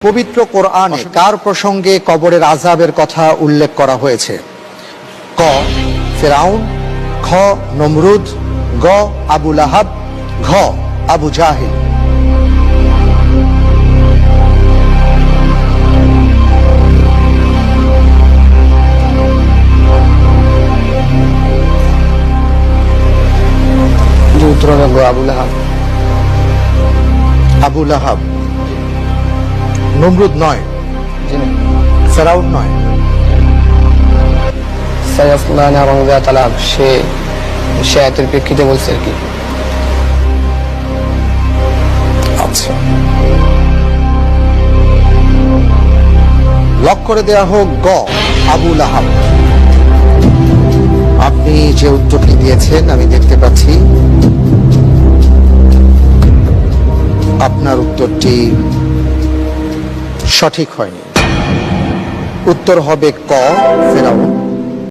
পবিত্র কোরআনে কার প্রসঙ্গে কবরের আযাবের কথা উল্লেখ করা হয়েছে? ক ফিরআউন, খ নমরুদ, গ আবু লাহাব, ঘ আবু জাহিল। উত্তর হবে গ আবু লাহাব। আবু লাহাব। নমরুদ নয়, ফিরআউন নয়। সাইয়াসলা নারান যাতা লাহাব, সে আয়াতের প্রেক্ষিতে বলছে আর কি। আচ্ছা, লক করে দেয়া হোক গ আবু লাহাব। আপনি যে উত্তরটি দিয়েছেন আমি দেখতে পাচ্ছি আপনার উত্তরটি সঠিক হয়নি। উত্তর হবে ক ফিরআউন।